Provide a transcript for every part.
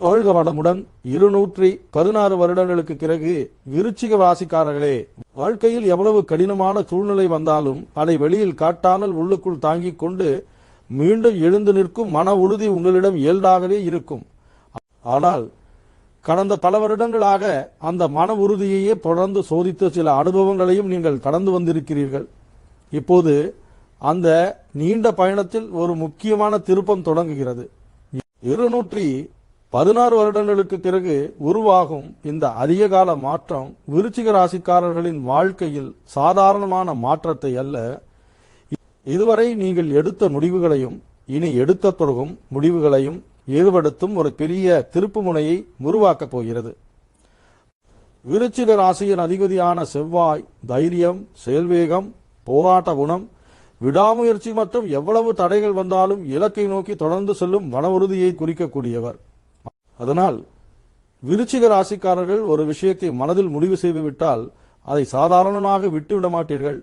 வாழ்க வளமுடன். 216 வருடங்களுக்கு பிறகு விருச்சிக ராசிக்காரர்களே, வாழ்க்கையில் எவ்வளவு கடினமான சூழ்நிலை வந்தாலும் அதை வெளியில் காட்டாமல் உள்ளுக்குள் தாங்கிக் கொண்டு மீண்டும் எழுந்து நிற்கும் மன உறுதி உங்களிடம் இயல்பாகவே இருக்கும். ஆனால் கடந்த பல வருடங்களாக அந்த மன உறுதியையே தொடர்ந்து சோதித்த சில அனுபவங்களையும் நீங்கள் கடந்து வந்திருக்கிறீர்கள். இப்போது அந்த நீண்ட பயணத்தில் ஒரு முக்கியமான திருப்பம் தொடங்குகிறது. 216 வருடங்களுக்கு பிறகு உருவாகும் இந்த அதிக கால மாற்றம் விருச்சிக ராசிக்காரர்களின் வாழ்க்கையில் சாதாரணமான மாற்றத்தை அல்ல, இதுவரை நீங்கள் எடுத்த முடிவுகளையும் இனி எடுத்த தொடங்கும் முடிவுகளையும் ஏற்படுத்தும் ஒரு பெரிய திருப்பு முனையை உருவாக்கப் போகிறது. விருச்சிக ராசியின் அதிபதியான செவ்வாய் தைரியம், செயல்வேகம், போராட்ட குணம், விடாமுயற்சி மற்றும் எவ்வளவு தடைகள் வந்தாலும் இலக்கை நோக்கி தொடர்ந்து செல்லும் மன உறுதியை குறிக்கக்கூடியவர். அதனால் விருச்சிக ராசிக்காரர்கள் ஒரு விஷயத்தை மனதில் முடிவு செய்துவிட்டால் அதை சாதாரணமாக விட்டுவிட மாட்டீர்கள்.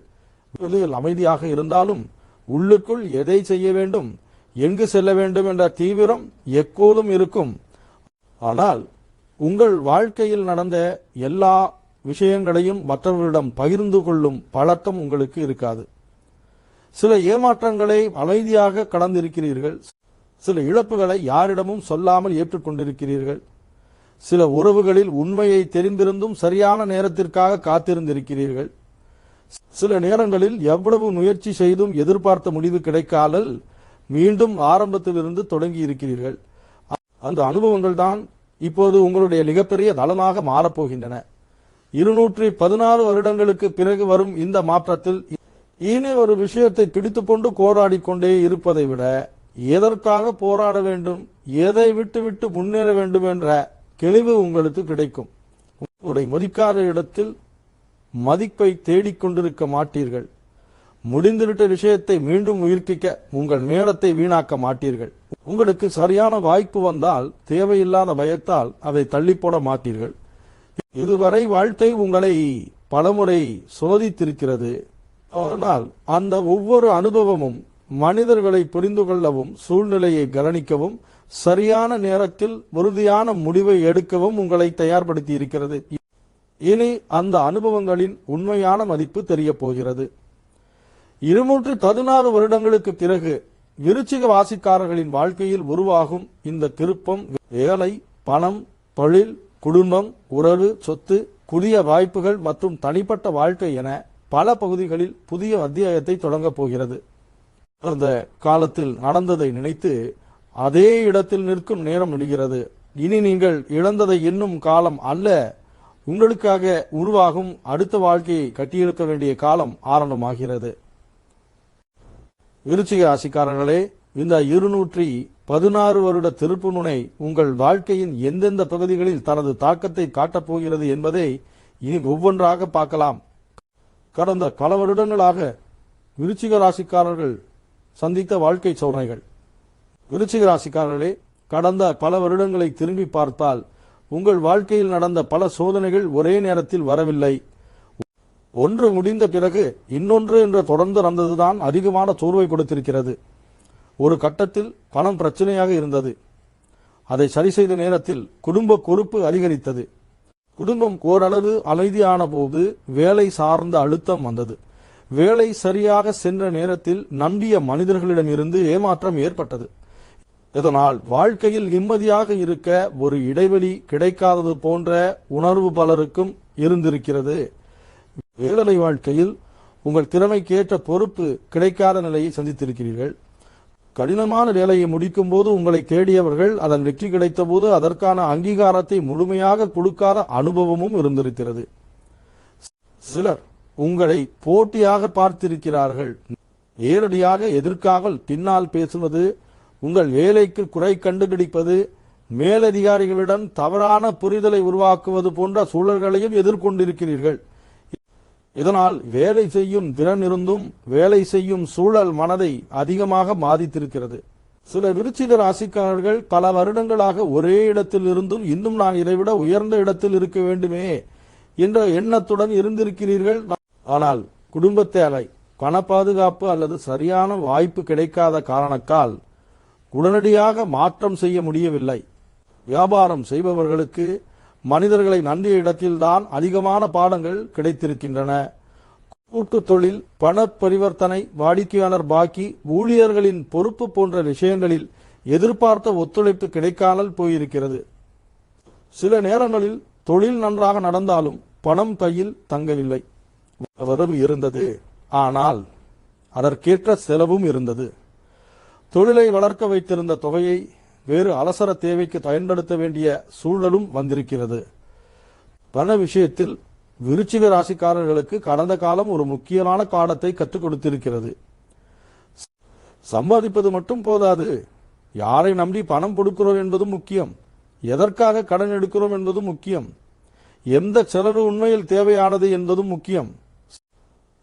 அமைதியாக இருந்தாலும் உள்ளுக்குள் எதை செய்ய வேண்டும், எங்கு செல்ல வேண்டும் என்ற தீவிரம் எப்போதும் இருக்கும். ஆனால் உங்கள் வாழ்க்கையில் நடந்த எல்லா விஷயங்களையும் மற்றவர்களிடம் பகிர்ந்து கொள்ளும் பழக்கம் உங்களுக்கு இருக்காது. சில ஏமாற்றங்களை அமைதியாக கடந்திருக்கிறீர்கள். சில இழப்புகளை யாரிடமும் சொல்லாமல் ஏற்றுக்கொண்டிருக்கிறீர்கள். சில உறவுகளில் உண்மையை தெரிந்திருந்தும் சரியான நேரத்திற்காக காத்திருந்திருக்கிறீர்கள். சில நேரங்களில் எவ்வளவு முயற்சி செய்தும் எதிர்பார்த்த முடிவு கிடைக்காமல் மீண்டும் ஆரம்பத்திலிருந்து தொடங்கி இருக்கிறீர்கள். அந்த அனுபவங்கள் தான் இப்போது உங்களுடைய மிகப்பெரிய நலனாக மாறப்போகின்றன. 216 வருடங்களுக்கு பிறகு வரும் இந்த மாற்றத்தில் இனி ஒரு விஷயத்தை பிடித்துக்கொண்டு போராடிக்கொண்டே இருப்பதை விட எதற்காக போராட வேண்டும், எதை விட்டு முன்னேற வேண்டும் என்ற தெளிவு உங்களுக்கு கிடைக்கும். உங்களுடைய மதிக்காத இடத்தில் மதிப்பை தேடிக்கொண்டிருக்க மாட்டீர்கள். முடிந்துவிட்ட விஷயத்தை மீண்டும் உயிர்ப்பிக்க உங்கள் நேரத்தை வீணாக்க மாட்டீர்கள். உங்களுக்கு சரியான வாய்ப்பு வந்தால் தேவையில்லாத பயத்தால் அதை தள்ளி போட மாட்டீர்கள். இதுவரை வாழ்க்கை உங்களை பலமுறை சோதித்திருக்கிறது. ஆனால் அந்த ஒவ்வொரு அனுபவமும் மனிதர்களை புரிந்து கொள்ளவும், சூழ்நிலையை கவனிக்கவும், சரியான நேரத்தில் உறுதியான முடிவை எடுக்கவும் உங்களை தயார்படுத்தி இருக்கிறது. இனி அந்த அனுபவங்களின் உண்மையான மதிப்பு தெரிய போகிறது. 216 வருடங்களுக்கு பிறகு விருச்சிக ராசிக்காரர்களின் வாழ்க்கையில் உருவாகும் இந்த திருப்பம் வேலை, பணம், தொழில், குடும்பம், உறவு, சொத்து, புதிய வாய்ப்புகள் மற்றும் தனிப்பட்ட வாழ்க்கை என பல பகுதிகளில் புதிய அத்தியாயத்தை தொடங்கப் போகிறது. அந்த காலத்தில் நடந்ததை நினைத்து அதே இடத்தில் நிற்கும் நேரம் முடிகிறது. இனி நீங்கள் இழந்ததை இன்னும் காலம் அல்ல, உங்களுக்காக உருவாகும் அடுத்த வாழ்க்கையை கட்டியெழுக்க வேண்டிய காலம் ஆரம்பமாகிறது. விருச்சிக ராசிக்காரர்களே, இந்த 216 வருட திருப்பு முனை உங்கள் வாழ்க்கையின் எந்தெந்த பகுதிகளில் தனது தாக்கத்தை காட்டப் போகிறது என்பதை இனி ஒவ்வொன்றாக பார்க்கலாம். கடந்த பல வருடங்களாக விருச்சிக ராசிக்காரர்கள் சந்தித்த வாழ்க்கை சோதனைகள். விருச்சிக ராசிக்காரர்களே, கடந்த பல வருடங்களை திரும்பி பார்த்தால் உங்கள் வாழ்க்கையில் நடந்த பல சோதனைகள் ஒரே நேரத்தில் வரவில்லை. ஒன்று முடிந்த பிறகு இன்னொன்று என்று தொடர்ந்து நடந்ததுதான் அதிகமான சோர்வை கொடுத்திருக்கிறது. ஒரு கட்டத்தில் பணம் பிரச்சனையாக இருந்தது. அதை சரி செய்த நேரத்தில் குடும்ப பொறுப்பு அதிகரித்தது. குடும்பம் ஓரளவு அமைதியான போது வேலை சார்ந்த அழுத்தம் வந்தது. வேலை சரியாக சென்ற நேரத்தில் நம்பிய மனிதர்களிடமிருந்து ஏமாற்றம் ஏற்பட்டது. இதனால் வாழ்க்கையில் நிம்மதியாக இருக்க ஒரு இடைவெளி கிடைக்காதது போன்ற உணர்வு பலருக்கும் இருந்திருக்கிறது. வேலை வாழ்க்கையில் உங்கள் திறமைக்கேற்ற பொறுப்பு கிடைக்காத நிலையை சந்தித்திருக்கிறீர்கள். கடினமான வேலையை முடிக்கும் போது உங்களை தேடியவர்கள் அதன் வெற்றி கிடைத்த போது அதற்கான அங்கீகாரத்தை முழுமையாக கொடுக்காத அனுபவமும் இருந்திருக்கிறது. சிலர் உங்களை போட்டியாக பார்த்திருக்கிறார்கள். நேரடியாக எதிர்க்காமல் பின்னால் பேசுவது, உங்கள் வேலைக்கு குறை கண்டுபிடிப்பது, மேலதிகாரிகளிடம் தவறான புரிதலை உருவாக்குவது போன்ற சூழல்களையும் எதிர்கொண்டிருக்கிறீர்கள். இதனால் வேலை செய்யும் திறன் இருந்தும் வேலை செய்யும் சூழல் மனதை அதிகமாக பாதித்திருக்கிறது. சில விருச்சிக ராசிக்காரர்கள் பல வருடங்களாக ஒரே இடத்தில் இருந்தும் இன்னும் நான் இதைவிட உயர்ந்த இடத்தில் இருக்க வேண்டுமே என்ற எண்ணத்துடன் இருந்திருக்கிறீர்கள். ஆனால் குடும்ப தேவை, பண பாதுகாப்பு அல்லது சரியான வாய்ப்பு கிடைக்காத காரணத்தால் உடனடியாக மாற்றம் செய்ய முடியவில்லை. வியாபாரம் செய்பவர்களுக்கு மனிதர்களை நன்றிய இடத்தில்தான் அதிகமான பாடங்கள் கிடைத்திருக்கின்றன. கூட்டு தொழில், பண பரிவர்த்தனை, வாடிக்கையாளர் பாக்கி, ஊழியர்களின் பொறுப்பு போன்ற விஷயங்களில் எதிர்பார்த்த ஒத்துழைப்பு கிடைக்காமல் போயிருக்கிறது. சில நேரங்களில் தொழில் நன்றாக நடந்தாலும் பணம் கையில் தங்கவில்லை. வரவு இருந்தது, ஆனால் அதற்கேற்ற செலவும் இருந்தது. தொழிலை வளர்க்க வைத்திருந்த தொகையை வேறு அவசர தேவைக்கு பயன்படுத்த வேண்டிய சூழலும் வந்திருக்கிறது. பண விஷயத்தில் விருச்சிக ராசிக்காரர்களுக்கு கடந்த காலம் ஒரு முக்கியமான பாடத்தை கற்றுக் கொடுத்திருக்கிறது. சம்பாதிப்பது மட்டும் போதாது, யாரை நம்பி பணம் கொடுக்கிறோம் என்பதும் முக்கியம். எதற்காக கடன் எடுக்கிறோம் என்பதும் முக்கியம். எந்த செலவு உண்மையில் தேவையானது என்பதும் முக்கியம்.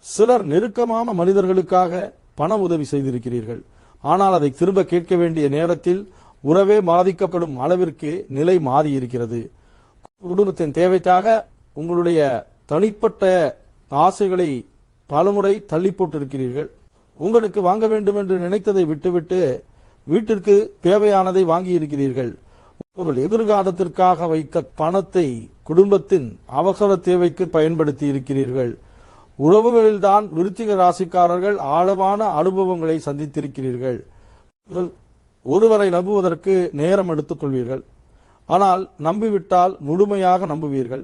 சிலர் நெருக்கமான மனிதர்களுக்காக பண உதவி செய்திருக்கிறீர்கள். ஆனால் அதை திரும்ப கேட்க வேண்டிய நேரத்தில் உறவே பாதிக்கப்படும் அளவிற்கு நிலை மாறி இருக்கிறது. குடும்பத்தின் தேவைக்காக உங்களுடைய தனிப்பட்ட ஆசைகளை பலமுறை தள்ளி போட்டிருக்கிறீர்கள். உங்களுக்கு வாங்க வேண்டும் என்று நினைத்ததை விட்டுவிட்டு வீட்டிற்கு தேவையானதை வாங்கி இருக்கிறீர்கள். உங்கள் எதிர்காலத்திற்காக வைக்க பணத்தை குடும்பத்தின் அவசர தேவைக்கு பயன்படுத்தி இருக்கிறீர்கள். உறவுகளில்தான் விருச்சிக ராசிக்காரர்கள் ஆழமான அனுபவங்களை சந்தித்திருக்கிறீர்கள். ஒருவரை நம்புவதற்கு நேரம் எடுத்துக் கொள்வீர்கள். ஆனால் நம்பிவிட்டால் முழுமையாக நம்புவீர்கள்.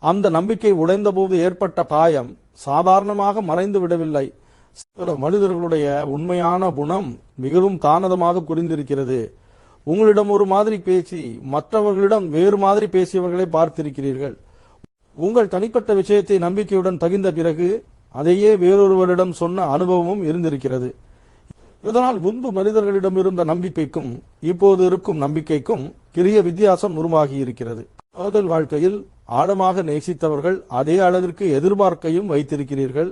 அந்த நம்பிக்கை உடைந்தபோது ஏற்பட்ட காயம் சாதாரணமாக மறைந்து விடவில்லை. சில மனிதர்களுடைய உண்மையான குணம் மிகவும் தாமதமாக புரிந்திருக்கிறது. உங்களிடம் ஒரு மாதிரி பேசி மற்றவர்களிடம் வேறு மாதிரி பேசியவர்களை பார்த்திருக்கிறீர்கள். உங்கள் தனிப்பட்ட விஷயத்தை நம்பிக்கையுடன் தகிந்த பிறகு அதையே வேறொருவரிடம் சொன்ன அனுபவமும் இருந்திருக்கிறது. இதனால் முன்பு மனிதர்களிடம் இருந்த நம்பிக்கைக்கும் இப்போது இருக்கும் நம்பிக்கைக்கும் பெரிய வித்தியாசம் உருவாகி இருக்கிறது. காதல் வாழ்க்கையில் ஆழமாக நேசித்தவர்கள் அதே அளவிற்கு எதிர்பார்க்கையும் வைத்திருக்கிறீர்கள்.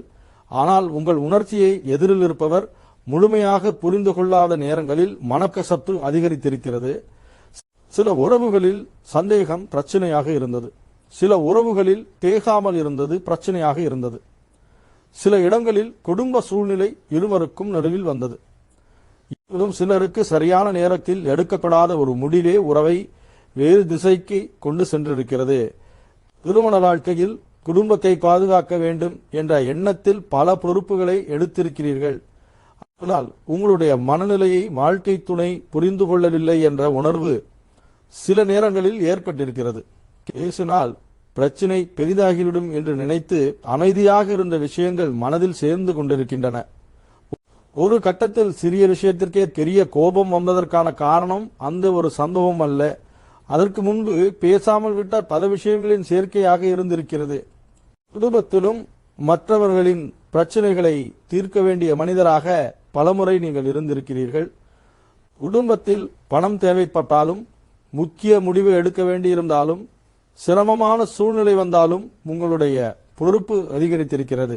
ஆனால் உங்கள் உணர்ச்சியை எதிரில் இருப்பவர் முழுமையாக புரிந்து கொள்ளாத நேரங்களில் மனக்கசப்பு அதிகரித்திருக்கிறது. சில உறவுகளில் சந்தேகம் பிரச்சனையாக இருந்தது. சில உறவுகளில் தேகாமல் இருந்தது பிரச்சனையாக இருந்தது. சில இடங்களில் குடும்ப சூழ்நிலை இருவருக்கும் நடுவில் வந்தது. இன்னும் சிலருக்கு சரியான நேரத்தில் எடுக்கப்படாத ஒரு முடிவே உறவை வேறு திசைக்கு கொண்டு சென்றிருக்கிறது. திருமண வாழ்க்கையில் குடும்பத்தை பாதுகாக்க வேண்டும் என்ற எண்ணத்தில் பல பொறுப்புகளை எடுத்திருக்கிறீர்கள். ஆனால் உங்களுடைய மனநிலையை வாழ்க்கை துணை புரிந்து கொள்ளவில்லை என்ற உணர்வு சில நேரங்களில் ஏற்பட்டிருக்கிறது. பேசினால் பிரச்சினை பெரிதாகிவிடும் என்று நினைத்து அமைதியாக இருந்த விஷயங்கள் மனதில் சேர்ந்து கொண்டிருக்கின்றன. ஒரு கட்டத்தில் சிறிய விஷயத்திற்கே பெரிய கோபம் வந்ததற்கான காரணம் அந்த ஒரு சம்பவம் அல்ல. அதற்கு முன்பு பேசாமல் விட்டால் பல விஷயங்களின் சேர்க்கையாக இருந்திருக்கிறது. குடும்பத்திலும் மற்றவர்களின் பிரச்சனைகளை தீர்க்க வேண்டிய மனிதராக பலமுறை நீங்கள் இருந்திருக்கிறீர்கள். குடும்பத்தில் பணம் தேவைப்பட்டாலும் முக்கிய முடிவு எடுக்க வேண்டியிருந்தாலும் சிரமமான சூழ்நிலை வந்தாலும் உங்களுடைய பொறுப்பு அதிகரித்திருக்கிறது.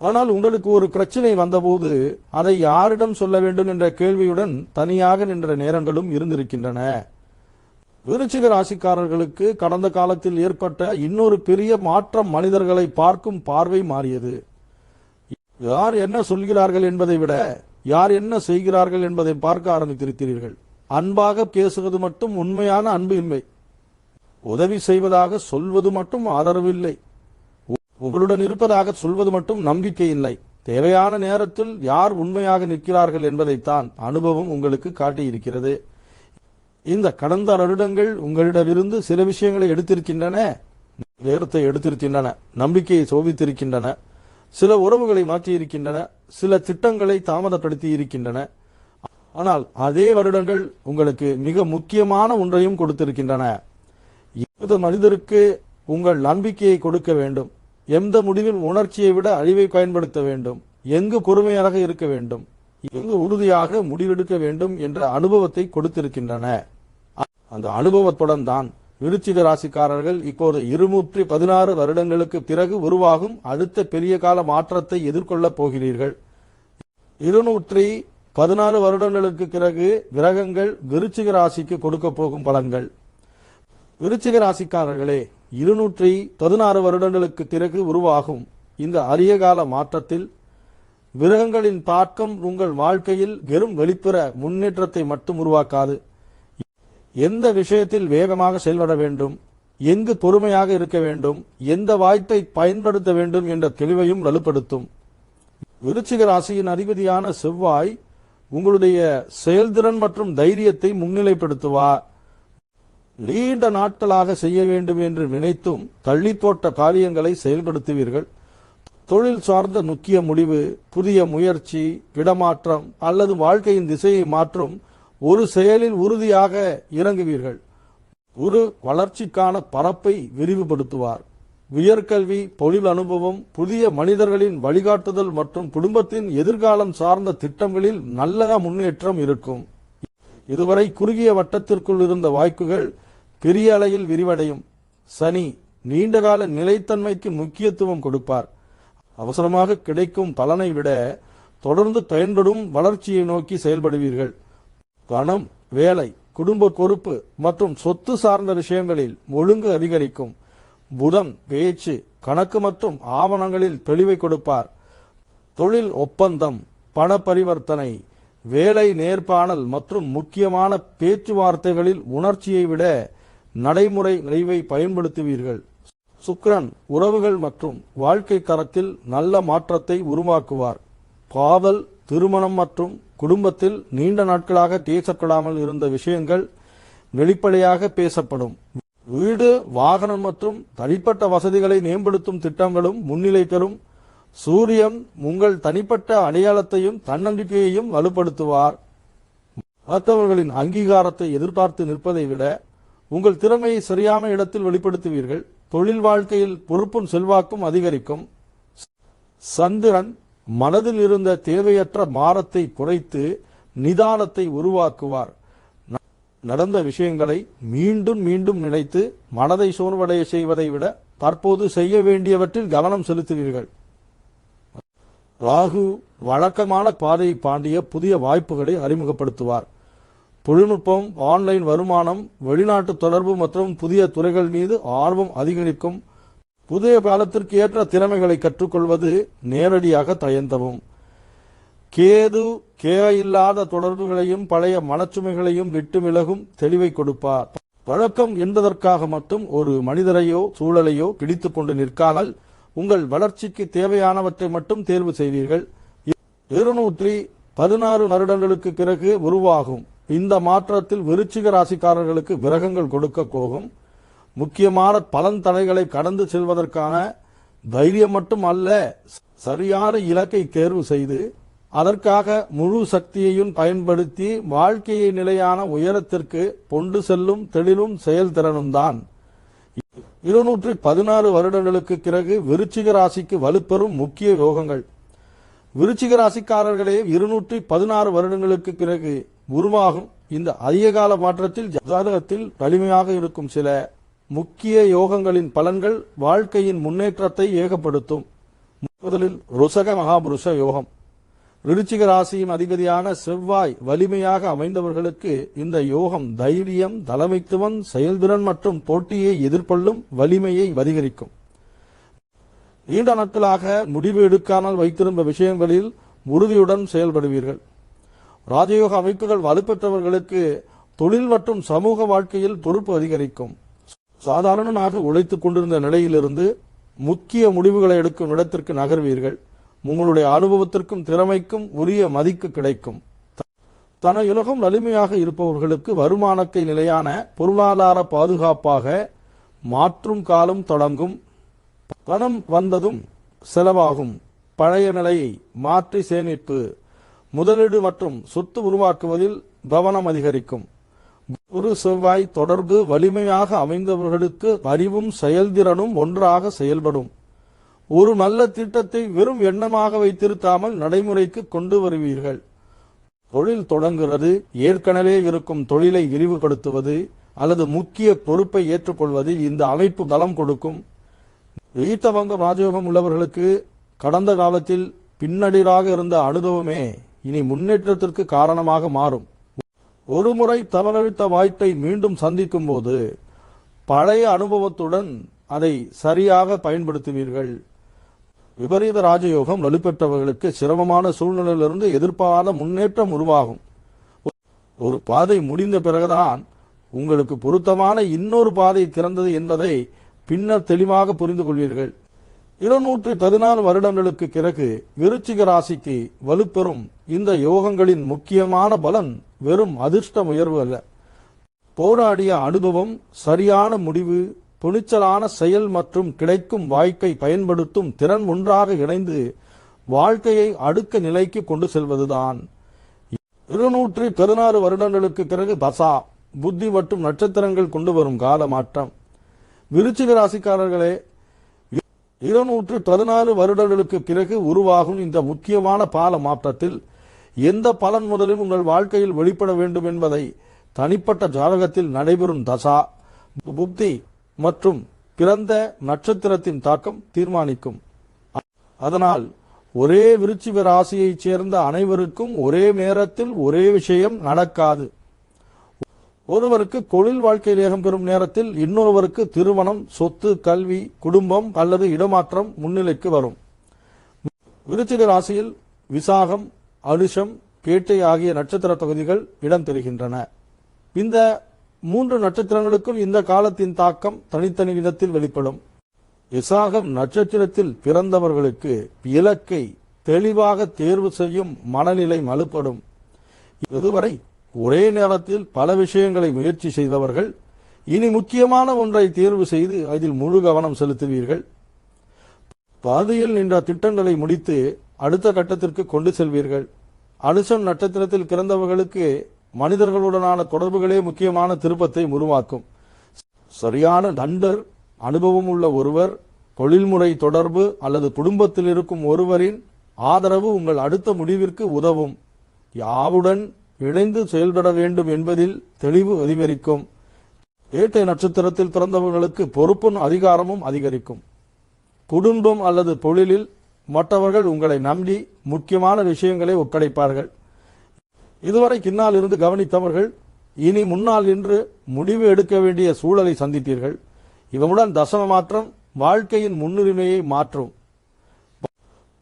ஆனால் உங்களுக்கு ஒரு பிரச்சனை வந்தபோது அதை யாரிடம் சொல்ல வேண்டும் என்ற கேள்வியுடன் தனியாக நின்ற நேரங்களும் இருந்திருக்கின்றன. விருச்சிக ராசிக்காரர்களுக்கு கடந்த காலத்தில் ஏற்பட்ட இன்னொரு பெரிய மாற்றம் மனிதர்களை பார்க்கும் பார்வை மாறியது. யார் என்ன சொல்கிறார்கள் என்பதை விட யார் என்ன செய்கிறார்கள் என்பதை பார்க்க ஆரம்பித்திருக்கிறீர்கள். அன்பாக பேசுவது மட்டும் உண்மையான அன்பு இல்லை. உதவி செய்வதாக சொல்வது மட்டும் ஆதரவு இல்லை. உங்களுடன் இருப்பதாக சொல்வது மட்டும் நம்பிக்கை இல்லை. தேவையான நேரத்தில் யார் உண்மையாக நிற்கிறார்கள் என்பதைத்தான் அனுபவம் உங்களுக்கு காட்டியிருக்கிறது. இந்த கடந்த வருடங்கள் உங்களிடமிருந்து சில விஷயங்களை எடுத்திருக்கின்றன, நேரத்தை எடுத்திருக்கின்றன, நம்பிக்கையை சோதித்திருக்கின்றன, சில உறவுகளை மாற்றியிருக்கின்றன, சில திட்டங்களை தாமதப்படுத்தி இருக்கின்றன. ஆனால் அதே வருடங்கள் உங்களுக்கு மிக முக்கியமான ஒன்றையும் கொடுத்திருக்கின்றன. இந்த மனிதருக்கு உங்கள் நம்பிக்கையை கொடுக்க வேண்டும். எந்த முடிவில் உணர்ச்சியை விட அழிவை பயன்படுத்த வேண்டும், எங்கு பொறுமையாக இருக்க வேண்டும், எங்கு உறுதியாக முடிவெடுக்க வேண்டும் என்ற அனுபவத்தை கொடுத்திருக்கின்றன. அந்த அனுபவத்துடன் தான் விருச்சிக ராசிக்காரர்கள் இப்போது 216 வருடங்களுக்கு பிறகு உருவாகும் அடுத்த பெரிய கால மாற்றத்தை எதிர்கொள்ளப் போகிறீர்கள். 216 வருடங்களுக்கு பிறகு கிரகங்கள் விருச்சிக ராசிக்கு கொடுக்க போகும் பலன்கள். விருச்சிக ராசிக்காரர்களே, 216 வருடங்களுக்கு பிறகு உருவாகும் இந்த அரிய கால மாற்றத்தில் கிரகங்களின் தாக்கம் உங்கள் வாழ்க்கையில் வெறும் வெளிப்புற முன்னேற்றத்தை மட்டும் உருவாக்காது, எந்த விஷயத்தில் வேகமாக செயல்பட வேண்டும், எங்கு பொறுமையாக இருக்க வேண்டும், எந்த வாய்ப்பை பயன்படுத்த வேண்டும் என்ற தெளிவையும் வலுப்படுத்தும். விருச்சிக ராசியின் அதிபதியான செவ்வாய் உங்களுடைய செயல்திறன் மற்றும் தைரியத்தை முன்னிலைப்படுத்துவார். நீண்ட நாட்களாக செய்ய வேண்டும் என்று நினைத்தும் தள்ளி போட்ட காரியங்களை செயல்படுத்துவீர்கள். தொழில் சார்ந்த முக்கிய முடிவு, புதிய முயற்சி, இடமாற்றம் அல்லது வாழ்க்கையின் திசையை மாற்றும் ஒரு செயலில் உறுதியாக இறங்குவீர்கள். ஒரு வளர்ச்சிக்கான பரப்பை விரிவுபடுத்துவார். உயர்கல்வி, தொழில் அனுபவம், புதிய மனிதர்களின் வழிகாட்டுதல் மற்றும் குடும்பத்தின் எதிர்காலம் சார்ந்த திட்டங்களில் நல்ல முன்னேற்றம் இருக்கும். இதுவரை குறுகிய வட்டத்திற்குள் இருந்த வாய்ப்புகள் பெரிய அளவில் விரிவடையும். சனி நீண்டகால நிலைத்தன்மைக்கு முக்கியத்துவம் கொடுப்பார். அவசரமாக கிடைக்கும் பலனை விட தொடர்ந்து பயன்படும் வளர்ச்சியை நோக்கி செயல்படுவீர்கள். பணம், வேலை, குடும்ப பொறுப்பு மற்றும் சொத்து சார்ந்த விஷயங்களில் ஒழுங்கு அதிகரிக்கும். புதன் பேச்சு, கணக்கு மற்றும் ஆவணங்களில் தெளிவை கொடுப்பார். தொழில் ஒப்பந்தம், பண பரிவர்த்தனை, வேலை நேர்காணல் மற்றும் முக்கியமான பேச்சுவார்த்தைகளில் உணர்ச்சியை விட நடைமுறை நிறைவை பயன்படுத்துவீர்கள். சுக்கிரன் உறவுகள் மற்றும் வாழ்க்கை தரத்தில் நல்ல மாற்றத்தை உருவாக்குவார். காதல், திருமணம் மற்றும் குடும்பத்தில் நீண்ட நாட்களாக பேசப்படாமல் இருந்த விஷயங்கள் வெளிப்படையாக பேசப்படும். வீடு, வாகனம் மற்றும் தனிப்பட்ட வசதிகளை மேம்படுத்தும் திட்டங்களும் முன்னிலை பெறும். சூரியன் உங்கள் தனிப்பட்ட அடையாளத்தையும் தன்னம்பிக்கையையும் வலுப்படுத்துவார். மற்றவர்களின் அங்கீகாரத்தை எதிர்பார்த்து நிற்பதை விட உங்கள் திறமையை சரியான இடத்தில் வெளிப்படுத்துவீர்கள். தொழில் வாழ்க்கையில் பொறுப்பும் செல்வாக்கும் அதிகரிக்கும். சந்திரன் மனதில் இருந்த தேவையற்ற பாரத்தை குறைத்து நிதானத்தை உருவாக்குவார். நடந்த விஷயங்களை மீண்டும் மீண்டும் நினைத்து மனதை சோர்வடைய செய்வதை விட தற்போது செய்ய வேண்டியவற்றில் கவனம் செலுத்துவீர்கள். ராகு வழக்கமான பாதையை தாண்டிய புதிய வாய்ப்புகளை அறிமுகப்படுத்துவார். தொழில்நுட்பம், ஆன்லைன் வருமானம், வெளிநாட்டு தொடர்பு மற்றும் புதிய துறைகள் மீது ஆர்வம் அதிகரிக்கும். புதிய காலத்திற்கு ஏற்ற திறமைகளை கற்றுக்கொள்வது நேரடியாக தயந்தவும். கேது தேவையில்லாத தொடர்புகளையும் பழைய மனச்சுமைகளையும் விட்டு விலகும் தெளிவை கொடுப்பார். பழக்கம் என்பதற்காக மட்டும் ஒரு மனிதரையோ சூழலையோ பிடித்துக் கொண்டு நிற்காமல் உங்கள் வளர்ச்சிக்கு தேவையானவற்றை மட்டும் தேர்வு செய்வீர்கள். 216 வருடங்களுக்கு பிறகு உருவாகும் இந்த மாற்றத்தில் விருச்சிக ராசிக்காரர்களுக்கு விரகங்கள் கொடுக்க போகும். முக்கியமான பலன் தடைகளை கடந்து செல்வதற்கான தைரியம் மட்டும் அல்ல, சரியான இலக்கை தேர்வு செய்து அதற்காக முழு சக்தியையும் பயன்படுத்தி வாழ்க்கையை நிலையான உயரத்திற்கு கொண்டு செல்லும் தெளிவும் செயல்திறனும் தான். 216 வருடங்களுக்கு பிறகு விருச்சிக ராசிக்கு வலுப்பெறும் முக்கிய யோகங்கள். விருச்சிக ராசிக்காரர்களே, 216 வருடங்களுக்கு பிறகு உருவாகும் இந்த அதிககால மாற்றத்தில் ஜாதகத்தில் வலிமையாக இருக்கும் சில முக்கிய யோகங்களின் பலன்கள் வாழ்க்கையின் முன்னேற்றத்தை ஏகப்படுத்தும். முதலில் ருசக மகாபுருஷ யோகம். விருச்சிக ராசியின் அதிபதியான செவ்வாய் வலிமையாக அமைந்தவர்களுக்கு இந்த யோகம் தைரியம், தலைமைத்துவம், செயல்திறன் மற்றும் போட்டியை எதிர்கொள்ளும் வலிமையை அதிகரிக்கும். நீண்ட நாட்களாக முடிவு எடுக்காமல் வைத்திருந்த விஷயங்களில் உறுதியுடன் செயல்படுவீர்கள். ராஜயோக அமைப்புகள் வலுப்பெற்றவர்களுக்கு தொழில் மற்றும் சமூக வாழ்க்கையில் பொறுப்பு அதிகரிக்கும். சாதாரணமாக உழைத்துக் கொண்டிருந்த நிலையிலிருந்து முக்கிய முடிவுகளை எடுக்கும் இடத்திற்கு நகர்வீர்கள். உங்களுடைய அனுபவத்திற்கும் திறமைக்கும் உரிய மதிப்பு கிடைக்கும். தன உலகம் வலிமையாக இருப்பவர்களுக்கு வருமானத்தை நிலையான பொருளாதார பாதுகாப்பாக மாற்றும் காலம் தொடங்கும். பணம் வந்ததும் செலவாகும். பழைய நிலையை மாற்றி சேமிப்பு, முதலீடு மற்றும் சொத்து உருவாக்குவதில் கவனம் அதிகரிக்கும். குரு செவ்வாய் தொடர்பு வலிமையாக அமைந்தவர்களுக்கு அறிவும் செயல்திறனும் ஒன்றாக செயல்படும். ஒரு நல்ல திட்டத்தை வெறும் எண்ணமாக வைத்திருக்காமல் நடைமுறைக்கு கொண்டு வருவீர்கள். தொழில் தொடங்குவது, ஏற்கனவே இருக்கும் தொழிலை விரிவுபடுத்துவது அல்லது முக்கிய பொறுப்பை ஏற்றுக்கொள்வது இந்த அமைப்பு பலம் கொடுக்கும். ஈத்தவங்க ராஜயோகம் உள்ளவர்களுக்கு கடந்த காலத்தில் பின்னடைவாக இருந்த அனுபவமே இனி முன்னேற்றத்திற்கு காரணமாக மாறும். ஒருமுறை தவறவிட்ட வாய்ப்பை மீண்டும் சந்திக்கும் போது பழைய அனுபவத்துடன் அதை சரியாக பயன்படுத்துவீர்கள். விபரீத ராஜயோகம் வலுப்பெற்றவர்களுக்கு சிரமமான சூழ்நிலையிலிருந்து எதிர்பாராத முன்னேற்றம் உருவாகும். ஒரு பாதை முடிந்த பிறகுதான் உங்களுக்கு பொருத்தமான இன்னொரு பாதை திறந்தது என்பதை பின்னர் தெளிவாக புரிந்து கொள்வீர்கள். 214 வருடங்களுக்கு பிறகு விருச்சிக ராசிக்கு வலுப்பெறும் இந்த யோகங்களின் முக்கியமான பலன் வெறும் அதிர்ஷ்ட உயர்வு அல்ல. போராடிய அனுபவம், சரியான முடிவு, துணிச்சலான செயல் மற்றும் கிடைக்கும் வாய்ப்பை பயன்படுத்தும் திறன் ஒன்றாக இணைந்து வாழ்க்கையை அடுத்த நிலைக்கு கொண்டு செல்வதுதான். 216 வருடங்களுக்கு பிறகு தசா, புத்தி மற்றும் நட்சத்திரங்கள் கொண்டு வரும் கால மாற்றம். விருச்சிக ராசிக்காரர்களே, 214 வருடங்களுக்கு பிறகு உருவாகும் இந்த முக்கியமான பால மாற்றத்தில் எந்த பலன் முதலும் உங்கள் வாழ்க்கையில் வெளிப்பட வேண்டும் என்பதை தனிப்பட்ட ஜாதகத்தில் நடைபெறும் தசா, புத்தி மற்றும் பிறந்த நட்சத்திரத்தின் தாக்கம் தீர்மானிக்கும். அதனால் ஒரே விருச்சிக ராசியைச் சேர்ந்த அனைவருக்கும் ஒரே நேரத்தில் ஒரே விஷயம் நடக்காது. ஒருவருக்கு தொழில் வாழ்க்கையில் ஏகம் பெறும் நேரத்தில் இன்னொருவருக்கு திருமணம், சொத்து, கல்வி, குடும்பம் அல்லது இடமாற்றம் முன்னிலைக்கு வரும். விருச்சிக ராசியில் விசாகம், அனுஷம், கேட்டை ஆகிய நட்சத்திர தொகுதிகள் இடம்பெறுகின்றன. இந்த 3 நட்சத்திரங்களுக்கும் இந்த காலத்தின் தாக்கம் தனித்தனி விதத்தில் வெளிப்படும். விசாகம் நட்சத்திரத்தில் பிறந்தவர்களுக்கு இலக்கை தெளிவாக தேர்வு செய்யும் மனநிலை வலுப்படும். இதுவரை ஒரே நேரத்தில் பல விஷயங்களை முயற்சி செய்தவர்கள் இனி முக்கியமான ஒன்றை தேர்வு செய்து அதில் முழு கவனம் செலுத்துவீர்கள். பாதியில் நின்ற திட்டங்களை முடித்து அடுத்த கட்டத்திற்கு கொண்டு செல்வீர்கள். அனுசம் நட்சத்திரத்தில் பிறந்தவர்களுக்கு மனிதர்களுடனான தொடர்புகளே முக்கியமான திருப்பத்தை உருவாக்கும். சரியான நண்பர், அனுபவம் உள்ள ஒருவர், தொழில்முறை தொடர்பு அல்லது குடும்பத்தில் இருக்கும் ஒருவரின் ஆதரவு உங்கள் அடுத்த முடிவிற்கு உதவும். யாவுடன் இணைந்து செயல்பட வேண்டும் என்பதில் தெளிவு அதிகரிக்கும். ஏட்டை நட்சத்திரத்தில் பிறந்தவர்களுக்கு பொறுப்பும் அதிகாரமும் அதிகரிக்கும். குடும்பம் அல்லது தொழிலில் மற்றவர்கள் உங்களை நம்பி முக்கியமான விஷயங்களை ஒப்படைப்பார்கள். இதுவரை பின்னால் இருந்து கவனித்தவர்கள் இனி முன்னால் நின்று முடிவு எடுக்க வேண்டிய சூழலை சந்திப்பீர்கள். இவனுடன் தசம மாற்றம் வாழ்க்கையின் முன்னுரிமையை மாற்றும்.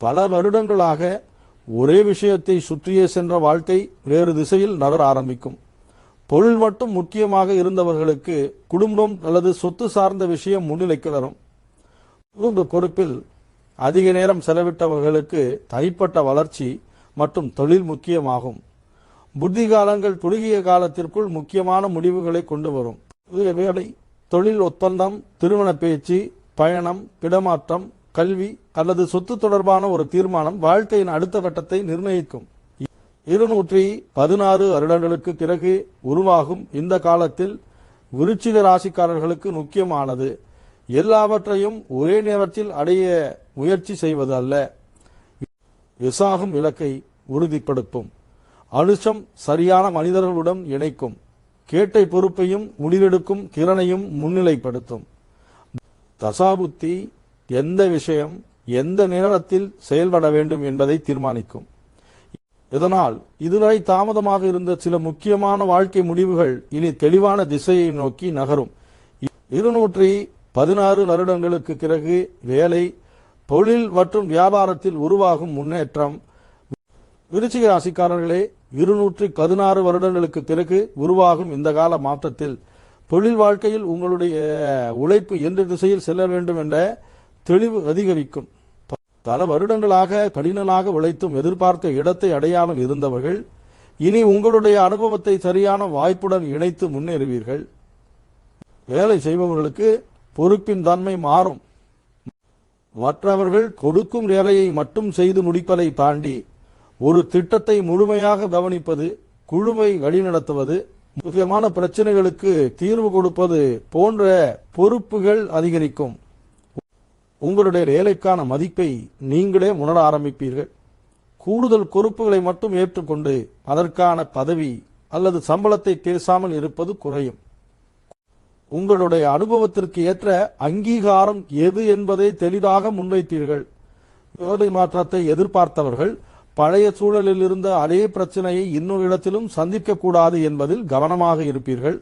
பல வருடங்களாக ஒரே விஷயத்தை சுற்றியே சென்ற வாழ்க்கை வேறு திசையில் நகர ஆரம்பிக்கும். தொழில் மட்டும் முக்கியமாக இருந்தவர்களுக்கு குடும்பம் அல்லது சொத்து சார்ந்த விஷயம் முன்னிலைக்கு வரும். குடும்ப பொறுப்பில் அதிக நேரம் செலவிட்டவர்களுக்கு தனிப்பட்ட வளர்ச்சி மற்றும் தொழில் முக்கியமாகும். புத்தி காலங்கள் குறுகிய காலத்திற்குள் முக்கியமான முடிவுகளை கொண்டு வரும். வேலை, தொழில் ஒப்பந்தம், திருமண பேச்சு, பயணம், இடமாற்றம், கல்வி அல்லது சொத்து தொடர்பான ஒரு தீர்மானம் வாழ்க்கையின் அடுத்த கட்டத்தை நிர்ணயிக்கும். 216 வருடங்களுக்கு பிறகு உருவாகும் இந்த காலத்தில் விருச்சிக ராசிக்காரர்களுக்கு முக்கியமானது எல்லாவற்றையும் ஒரே நேரத்தில் அடைய முயற்சி செய்வது அல்ல. விசாகம் இலக்கை உறுதிப்படுத்தும். அனுஷம் சரியான மனிதர்களுடன் இணைக்கும். கேட்டை பொறுப்பையும் முடிவெடுக்கும் திறனையும் முன்னிலைப்படுத்தும். தசாபுத்தி எந்த விஷயம் எந்த நேரத்தில் செயல்பட வேண்டும் என்பதை தீர்மானிக்கும். இதனால் இதுவரை தாமதமாக இருந்த சில முக்கியமான வாழ்க்கை முடிவுகள் இனி தெளிவான திசையை நோக்கி நகரும். 216 வருடங்களுக்கு பிறகு வேலை, தொழில் மற்றும் வியாபாரத்தில் உருவாகும் முன்னேற்றம். விருச்சிக ராசிக்காரர்களே, 216 வருடங்களுக்கு பிறகு உருவாகும் இந்த கால மாற்றத்தில் தொழில் வாழ்க்கையில் உங்களுடைய உழைப்பு எந்த திசையில் செல்ல வேண்டும் என்ற தெளிவு அதிகரிக்கும். பல வருடங்களாக கடினமாக உழைத்தும் எதிர்பார்த்த இடத்தை அடையாமல் இருந்தவர்கள் இனி உங்களுடைய அனுபவத்தை சரியான வாய்ப்புடன் இணைத்து முன்னேறுவீர்கள். வேலை செய்பவர்களுக்கு பொறுப்பின் தன்மை மாறும். மற்றவர்கள் கொடுக்கும் வேலையை மட்டும் செய்து முடிப்பதை தாண்டி ஒரு திட்டத்தை முழுமையாக கவனிப்பது, குழுவை வழிநடத்துவது, முக்கியமான பிரச்சனைகளுக்கு தீர்வு கொடுப்பது போன்ற பொறுப்புகள் அதிகரிக்கும். உங்களுடைய வேலைக்கான மதிப்பை நீங்களே உணர ஆரம்பிப்பீர்கள். கூடுதல் பொறுப்புகளை மட்டும் ஏற்றுக்கொண்டு அதற்கான பதவி அல்லது சம்பளத்தை பேசாமல் இருப்பது குறையும். உங்களுடைய அனுபவத்திற்கு ஏற்ற அங்கீகாரம் எது என்பதை தெளிவாக முன்வைத்தீர்கள். வேலை மாற்றத்தை எதிர்பார்த்தவர்கள் பழைய சூழலில் இருந்த அதே பிரச்சனையை இன்னொரு இடத்திலும் சந்திக்க கூடாது என்பதில் கவனமாக இருப்பீர்கள்.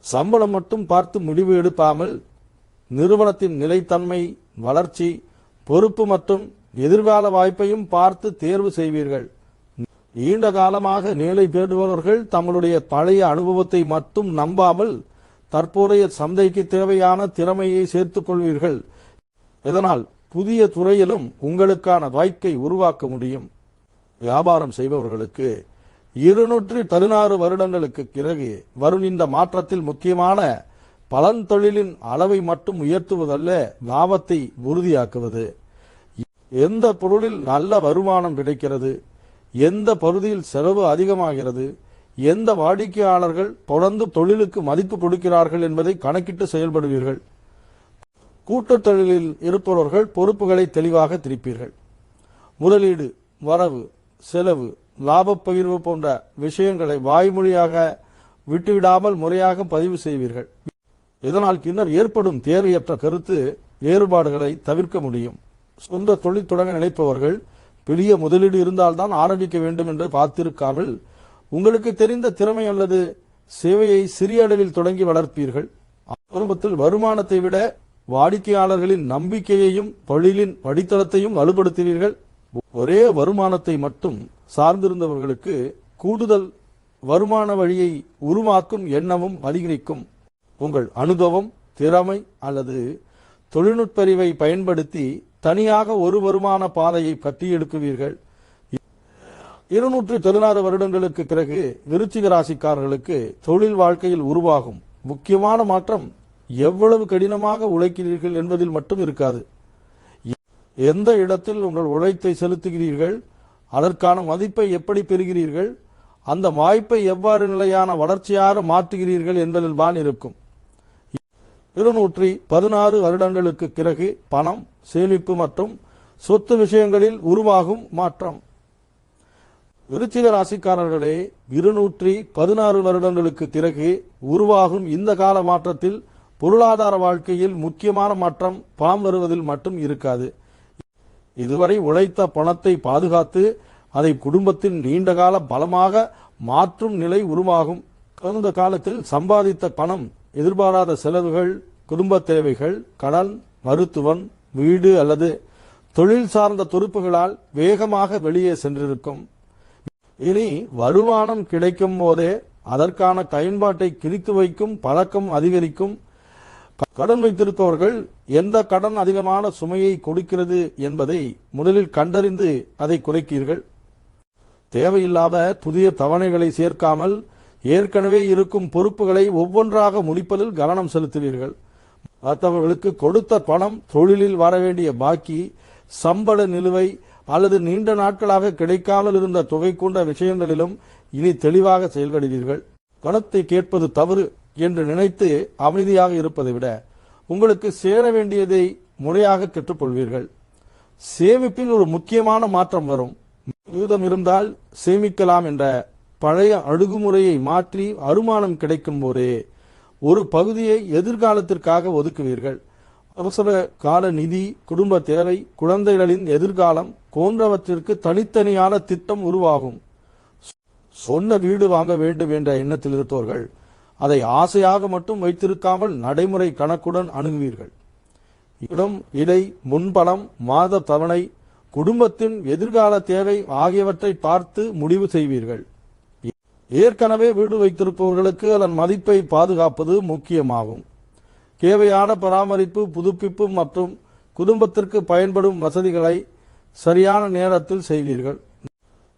சம்பளம் மட்டும் பார்த்து முடிவு எடுக்காமல் நிறுவனத்தின் நிலைத்தன்மை, வளர்ச்சி, பொறுப்பு மற்றும் எதிர்கால வாய்ப்பையும் பார்த்து தேர்வு செய்வீர்கள். நீண்ட காலமாக நிலை தேடுபவர்கள் தங்களுடைய பழைய அனுபவத்தை மட்டும் நம்பாமல் தற்போதைய சந்தைக்கு தேவையான திறமையை சேர்த்துக் கொள்வீர்கள். இதனால் புதிய துறையிலும் உங்களுக்கான வாய்ப்பை உருவாக்க முடியும். வியாபாரம் செய்பவர்களுக்கு 216 வருடங்களுக்கு பிறகு வரும் இந்த மாற்றத்தில் முக்கியமான பலன் தொழிலின் அளவை மட்டும் உயர்த்துவதல்ல, லாபத்தை உறுதியாக்குவது. எந்த பொருளில் நல்ல வருமானம் கிடைக்கிறது, எந்த பகுதியில் செலவு அதிகமாகிறது, எந்த வாடிக்கையாளர்கள் தொடர்ந்து தொழிலுக்கு மதிப்பு கொடுக்கிறார்கள் என்பதை கணக்கிட்டு செயல்படுவீர்கள். கூட்டுத் தொழிலில் இருப்பவர்கள் பொறுப்புகளை தெளிவாக திரிப்பீர்கள். முதலீடு, வரவு, செலவு, லாபப் பகிர்வு போன்ற விஷயங்களை வாய்மொழியாக விட்டுவிடாமல் முறையாக பதிவு செய்வீர்கள். இதனால் பின்னர் ஏற்படும் தேவையற்ற கருத்து வேறுபாடுகளை தவிர்க்க முடியும். சொந்த தொழில் தொடங்க நினைப்பவர்கள் பெரிய முதலீடு இருந்தால்தான் ஆரம்பிக்க வேண்டும் என்று பார்த்திருக்கார்கள். உங்களுக்கு தெரிந்த திறமை அல்லது சேவையை சிறிய அளவில் தொடங்கி வளர்ப்பீர்கள். ஆரம்பத்தில் வருமானத்தை விட வாடிக்கையாளர்களின் நம்பிக்கையையும் தொழிலின் வழித்தளத்தையும் வலுப்படுத்துவீர்கள். ஒரே வருமானத்தை மட்டும் சார்ந்திருந்தவர்களுக்கு கூடுதல் வருமான வழியை உருவாக்கும் எண்ணமும் அதிகரிக்கும். உங்கள் அனுபவம், திறமை அல்லது தொழில்நுட்ப அறிவை பயன்படுத்தி தனியாக ஒரு வருமான பாதையை கட்டியெடுக்குவீர்கள். 216 வருடங்களுக்கு பிறகு விருச்சிக ராசிக்காரர்களுக்கு தொழில் வாழ்க்கையில் உருவாகும் முக்கியமான மாற்றம் எவ்வளவு கடினமாக உழைக்கிறீர்கள் என்பதில் மட்டும் இருக்காது. எந்த இடத்தில் உங்கள் உழைப்பை செலுத்துகிறீர்கள், அதற்கான மதிப்பை எப்படி பெறுகிறீர்கள், அந்த வாய்ப்பை எவ்வாறு நிலையான வளர்ச்சியாக மாற்றுகிறீர்கள் என்பதில் தான் இருக்கும். 216 வருடங்களுக்கு பிறகு பணம், சேமிப்பு மற்றும் சொத்து விஷயங்களில் உருவாகும் மாற்றம். விருச்சிக ராசிக்காரர்களே, 216 வருடங்களுக்கு பிறகு உருவாகும் இந்த கால மாற்றத்தில் பொருளாதார வாழ்க்கையில் முக்கியமான மாற்றம் பணம் வருவதில் மட்டும் இருக்காது. இதுவரை உழைத்த பணத்தை பாதுகாத்து அதை குடும்பத்தின் நீண்டகால பலமாக மாற்றும் நிலை உருவாகும். கடந்த காலத்தில் சம்பாதித்த பணம் எதிர்பாராத செலவுகள், குடும்ப தேவைகள், கடன், மருத்துவம், வீடு அல்லது தொழில் சார்ந்த பொறுப்புகளால் வேகமாக வெளியே சென்றிருக்கும். இனி வருமானம் கிடைக்கும் போதே அதற்கான பயன்பாட்டை கிழித்து வைக்கும் பழக்கம் அதிகரிக்கும். கடன் வைத்திருப்பவர்கள் எந்த கடன் அதிகமான சுமையை கொடுக்கிறது என்பதை முதலில் கண்டறிந்து அதை குறைக்கிறீர்கள். தேவையில்லாத புதிய தவணைகளை சேர்க்காமல் ஏற்கனவே இருக்கும் பொறுப்புகளை ஒவ்வொன்றாக முடிப்பதில் கவனம் செலுத்துவீர்கள். மற்றவர்களுக்கு கொடுத்த பணம், தொழிலில் வர வேண்டிய பாக்கி, சம்பள நிலுவை அல்லது நீண்ட நாட்களாக கிடைக்காமல் இருந்த தொகை கொண்ட விஷயங்களிலும் இனி தெளிவாக செயல்படுவீர்கள். பணத்தை கேட்பது தவறு என்று நினைத்து அமைதியாக இருப்பதை விட உங்களுக்கு சேர வேண்டியதை முறையாக கற்றுக்கொள்வீர்கள். சேமிப்பில் ஒரு முக்கியமான மாற்றம் வரும். மீதம் இருந்தால் சேமிக்கலாம் என்ற பழைய அணுகுமுறையை மாற்றி வருமானம் கிடைக்கும் போதே ஒரு பகுதியை எதிர்காலத்திற்காக ஒதுக்குவீர்கள். அவசர கால நிதி, குடும்ப தேவை, குழந்தைகளின் எதிர்காலம் போன்றவற்றிற்கு தனித்தனியான திட்டம் உருவாகும். சொந்த வீடு வாங்க வேண்டும் என்ற எண்ணத்தில் இருப்பவர்கள் அதை ஆசையாக மட்டும் வைத்திருக்காமல் நடைமுறை கணக்குடன் அணுகுவீர்கள். இடம், இடை, முன்பணம், மாத தவணை, குடும்பத்தின் எதிர்கால தேவை ஆகியவற்றை பார்த்து முடிவு செய்வீர்கள். ஏற்கனவே வீடு வைத்திருப்பவர்களுக்கு அதன் மதிப்பை பாதுகாப்பது முக்கியமாகும். தேவையான பராமரிப்பு, புதுப்பிப்பு மற்றும் குடும்பத்திற்கு பயன்படும் வசதிகளை சரியான நேரத்தில் செய்வீர்கள்.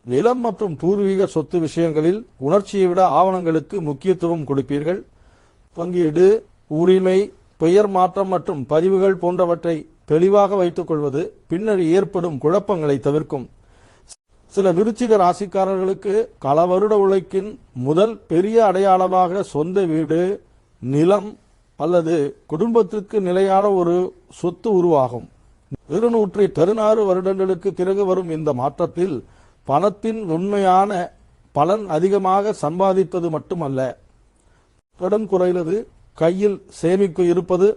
நிலம் மற்றும் பூர்வீக சொத்து விஷயங்களில் உணர்ச்சியை விட ஆவணங்களுக்கு முக்கியத்துவம் கொடுப்பீர்கள். பங்கீடு, உரிமை, பெயர் மாற்றம் மற்றும் பதிவுகள் போன்றவற்றை தெளிவாக வைத்துக் கொள்வது பின்னர் ஏற்படும் குழப்பங்களை தவிர்க்கும். சில விருச்சிக ராசிக்காரர்களுக்கு பல வருட உழைக்கின் முதல் பெரிய அடையாளமாக சொந்த வீடு, நிலம் அல்லது குடும்பத்திற்கு நிலையான ஒரு சொத்து உருவாகும். 216 வருடங்களுக்கு பிறகு வரும் இந்த மாற்றத்தில் பணத்தின் உண்மையான பலன் அதிகமாக சம்பாதிப்பது மட்டுமல்ல, கடன் குறைவது, கையில் சேமிப்பு இருப்பது,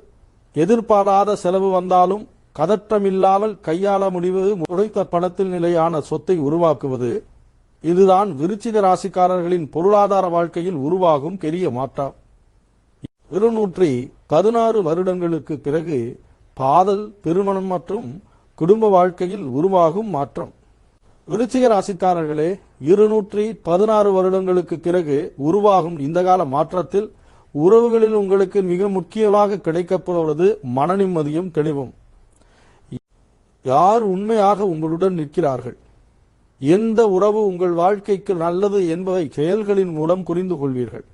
எதிர்பாராத செலவு வந்தாலும் கதற்றமில்லாமல் கையாள முடிவது, உழைத்த பணத்தில் நிலையான சொத்தை உருவாக்குவது, இதுதான் விருச்சிக ராசிக்காரர்களின் பொருளாதார வாழ்க்கையில் உருவாகும் பெரிய மாற்றம். 216 வருடங்களுக்கு பிறகு காதல், திருமணம் மற்றும் குடும்ப வாழ்க்கையில் உருவாகும் மாற்றம். விருச்சிக ராசிக்காரர்களே, 216 வருடங்களுக்கு பிறகு உருவாகும் இந்த கால மாற்றத்தில் உறவுகளில் உங்களுக்கு மிக முக்கியமாக கிடைக்கப்போவது மன நிம்மதியும் தெளிவும். யார் உண்மையாக உங்களுடன் நிற்கிறார்கள், எந்த உறவு உங்கள் வாழ்க்கைக்கு நல்லது என்பதை செயல்களின் மூலம் புரிந்து கொள்வீர்கள்.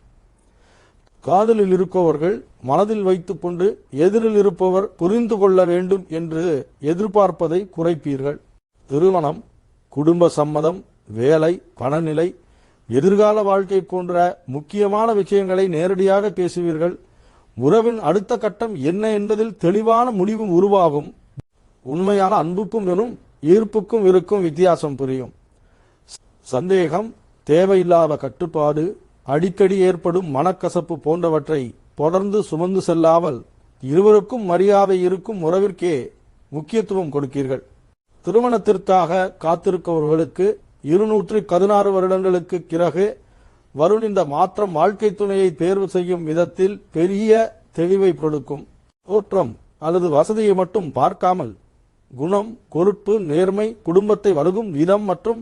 காதலில் இருப்பவர்கள் மனதில் வைத்துக் கொண்டு எதிரில் இருப்பவர் புரிந்து கொள்ள வேண்டும் என்று எதிர்பார்ப்பதை குறைப்பீர்கள். திருமணம், குடும்ப சம்மதம், வேலை, பணநிலை, எதிர்கால வாழ்க்கை போன்ற முக்கியமான விஷயங்களை நேரடியாக பேசுவீர்கள். உறவின் அடுத்த கட்டம் என்ன என்பதில் தெளிவான முடிவும் உருவாகும். உண்மையான அன்புக்கும் வெறும் ஈர்ப்புக்கும் இருக்கும் வித்தியாசம் புரியும். சந்தேகம், தேவையில்லாத கட்டுப்பாடு, அடிக்கடி ஏற்படும் மனக்கசப்பு போன்றவற்றை தொடர்ந்து சுமந்து செல்லாமல் இருவருக்கும் மரியாதை இருக்கும் உறவிற்கே முக்கியத்துவம் கொடுப்பீர்கள். திருமணத்திற்காக காத்திருப்பவர்களுக்கு 216 வருடங்களுக்கு பிறகு வரும் இந்த மாற்றம் வாழ்க்கை துணையை தேர்வு செய்யும் விதத்தில் பெரிய தெளிவை கொடுக்கும். தோற்றம் அல்லது வசதியை மட்டும் பார்க்காமல் குணம், பொறுப்பு, நேர்மை, குடும்பத்தை வழங்கும் விதம் மற்றும்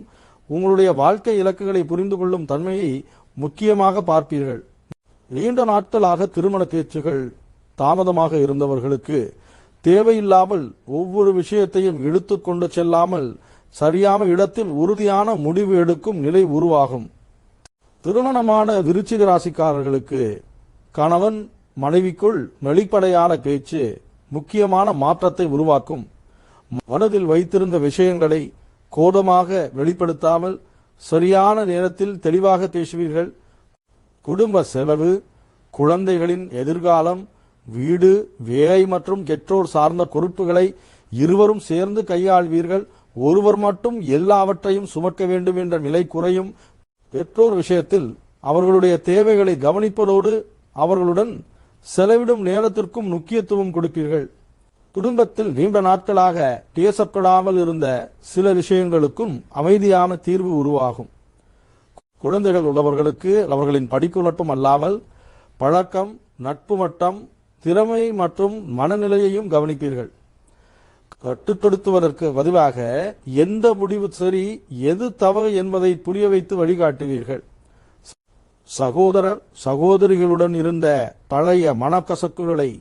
உங்களுடைய வாழ்க்கை இலக்குகளை புரிந்து கொள்ளும் தன்மையை முக்கியமாக பார்ப்பீர்கள். நீண்ட நாட்களாக திருமண பேச்சுகள் தாமதமாக இருந்தவர்களுக்கு தேவையில்லாமல் ஒவ்வொரு விஷயத்தையும் இழுத்துக் கொண்டு செல்லாமல் சரியான இடத்தில் உறுதியான முடிவு எடுக்கும் நிலை உருவாகும். திருமணமான விருச்சிக ராசிக்காரர்களுக்கு கணவன் மனைவிக்குள் வெளிப்படையான பேச்சு முக்கியமான மாற்றத்தை உருவாக்கும். மனதில் வைத்திருந்த விஷயங்களை கோபமாக வெளிப்படுத்தாமல் சரியான நேரத்தில் தெளிவாக பேசுவீர்கள். குடும்ப செலவு, குழந்தைகளின் எதிர்காலம், வீடு, வேலை மற்றும் பெற்றோர் சார்ந்த பொறுப்புகளை இருவரும் சேர்ந்து கையாள்வீர்கள். ஒருவர் மட்டும் எல்லாவற்றையும் சுமக்க வேண்டும் என்ற நிலை குறையும். பெற்றோர் விஷயத்தில் அவர்களுடைய தேவைகளை கவனிப்பதோடு அவர்களுடன் செலவிடும் நேரத்திற்கும் முக்கியத்துவம் கொடுப்பீர்கள். குடும்பத்தில் நீண்ட நாட்களாக பேசப்படாமல் இருந்த சில விஷயங்களுக்கும் அமைதியான தீர்வு உருவாகும். குழந்தைகள் உள்ளவர்களுக்கு அவர்களின் படிப்பு மட்டும் அல்லாமல் பழக்கம், நட்பு மட்டம், திறமை மற்றும் மனநிலையையும் கவனிப்பீர்கள். கட்டுப்படுத்துவதற்கு பதிலாக எந்த முடிவு சரி, எது தவறு என்பதை புரிய வைத்து வழிகாட்டுவீர்கள். சகோதரர் சகோதரிகளுடன் இருந்த பழைய மனக்கசப்புகளை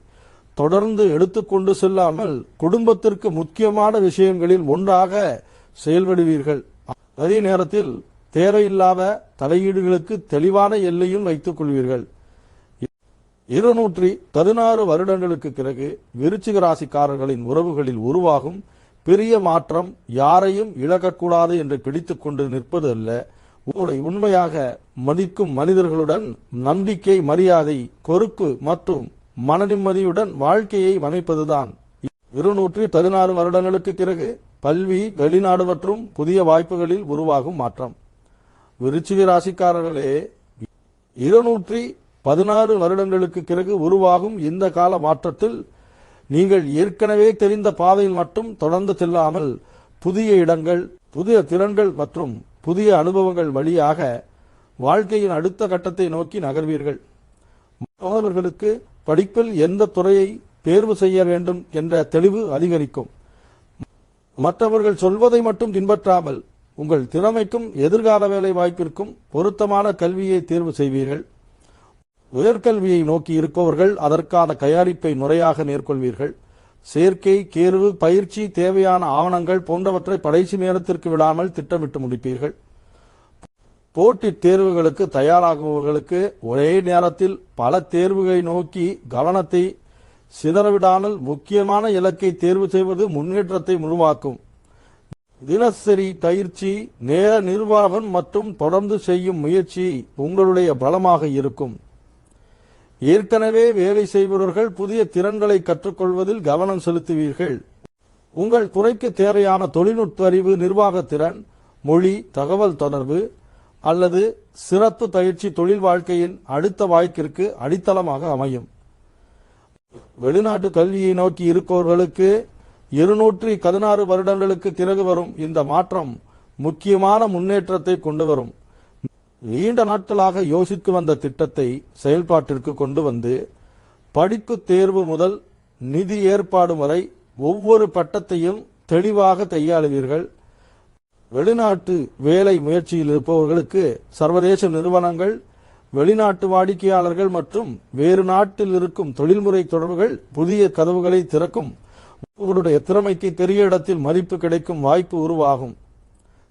தொடர்ந்து எடுத்துக்கொண்டு செல்லாமல் குடும்பத்திற்கு முக்கியமான விஷயங்களில் ஒன்றாக செயல்படுவீர்கள். அதே நேரத்தில் தேவையில்லாத தலையீடுகளுக்கு தெளிவான எல்லையும் வைத்துக் கொள்வீர்கள். 216 வருடங்களுக்கு பிறகு விருச்சிக ராசிக்காரர்களின் உறவுகளில் உருவாகும் பெரிய மாற்றம் யாரையும் இழக்கக்கூடாது என்று பிடித்துக் கொண்டு நிற்பது அல்ல, உங்களை உண்மையாக மதிக்கும் மனிதர்களுடன் நம்பிக்கை, மரியாதை, பொறுப்பு மற்றும் மன நிம்மதியுடன் வாழ்க்கையை அமைப்பதுதான். 216 வருடங்களுக்கு பிறகு கல்வி, வெளிநாடு மற்றும் புதிய வாய்ப்புகளில் உருவாகும் மாற்றம். விருச்சிக ராசிக்காரர்களே, 216 வருடங்களுக்கு பிறகு உருவாகும் இந்த கால மாற்றத்தில் நீங்கள் ஏற்கனவே தெரிந்த பாதையில் மட்டும் தொடர்ந்து செல்லாமல் புதிய இடங்கள், புதிய திறன்கள் மற்றும் புதிய அனுபவங்கள் வழியாக வாழ்க்கையின் அடுத்த கட்டத்தை நோக்கி நகர்வீர்கள். மாணவர்களுக்கு படிப்பில் எந்த துறையை தேர்வு செய்ய வேண்டும் என்ற தெளிவு அதிகரிக்கும். மற்றவர்கள் சொல்வதை மட்டும் பின்பற்றாமல் உங்கள் திறமைக்கும் எதிர்கால வேலை வாய்ப்பிற்கும் பொருத்தமான கல்வியை தேர்வு செய்வீர்கள். உயர்கல்வியை நோக்கி இருப்பவர்கள் அதற்கான தயாரிப்பை முறையாக மேற்கொள்வீர்கள். சேர்க்கை, தேர்வு, பயிற்சி, தேவையான ஆவணங்கள் போன்றவற்றை கடைசி நேரத்திற்கு விடாமல் திட்டமிட்டு முடிப்பீர்கள். போட்டித் தேர்வுகளுக்கு தயாராகுபவர்களுக்கு ஒரே நேரத்தில் பல தேர்வுகளை நோக்கி கவனத்தை சிதறவிடாமல் முக்கியமான இலக்கை தேர்வு செய்வது முன்னேற்றத்தை உருவாக்கும். தினசரி பயிற்சி, நேர நிர்வாகம் மற்றும் தொடர்ந்து செய்யும் முயற்சி உங்களுடைய பலமாக இருக்கும். ஏற்கனவே வேலை செய்பவர்கள் புதிய திறன்களை கற்றுக்கொள்வதில் கவனம் செலுத்துவீர்கள். உங்கள் துறைக்கு தேவையான தொழில்நுட்ப அறிவு, நிர்வாகத்திறன், மொழி, தகவல் தொடர்பு அல்லது சிறப்பு பயிற்சி தொழில் வாழ்க்கையின் அடுத்த வாய்ப்பிற்கு அடித்தளமாக அமையும். வெளிநாட்டு கல்வியை நோக்கி இருப்பவர்களுக்கு 216 வருடங்களுக்கு பிறகு வரும் இந்த மாற்றம் முக்கியமான முன்னேற்றத்தை கொண்டு வரும். நீண்ட நாட்களாக யோசித்து வந்த திட்டத்தை செயல்பாட்டிற்கு கொண்டு வந்து படிப்பு தேர்வு முதல் நிதி ஏற்பாடு வரை ஒவ்வொரு பட்டத்தையும் தெளிவாக கையாளுவீர்கள். வெளிநாட்டு வேலை முயற்சியில் இருப்பவர்களுக்கு சர்வதேச நிறுவனங்கள், வெளிநாட்டு வாடிக்கையாளர்கள் மற்றும் வேறு நாட்டில் இருக்கும் தொழில்முறை தொடர்புகள் புதிய கதவுகளை திறக்கும். உங்களுடைய திறமைக்கு பெரிய இடத்தில் மதிப்பு கிடைக்கும் வாய்ப்பு உருவாகும்.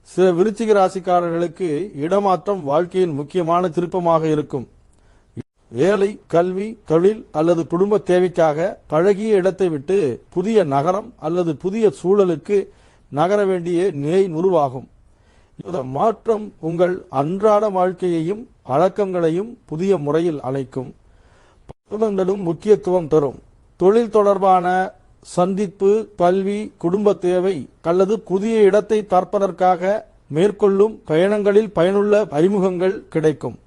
சில விருச்சிக ராசிக்காரர்களுக்கு இடமாற்றம் வாழ்க்கையின் முக்கியமான திருப்பமாக இருக்கும். வேலை, கல்வி, தொழில் அல்லது குடும்ப தேவைக்காக பழகிய இடத்தை விட்டு புதிய நகரம் அல்லது புதிய சூழலுக்கு நகர வேண்டிய நிலை உருவாகும். இந்த மாற்றம் உங்கள் அன்றாட வாழ்க்கையையும் பழக்கங்களையும் புதிய முறையில் அழைக்கும். பலன்களும் முக்கியத்துவம் தரும். தொழில் தொடர்பான சந்திப்பு, கல்வி, குடும்ப தேவை அல்லது புதிய இடத்தை பார்ப்பதற்காக மேற்கொள்ளும் பயணங்களில் பயனுள்ள அறிமுகங்கள் கிடைக்கும்.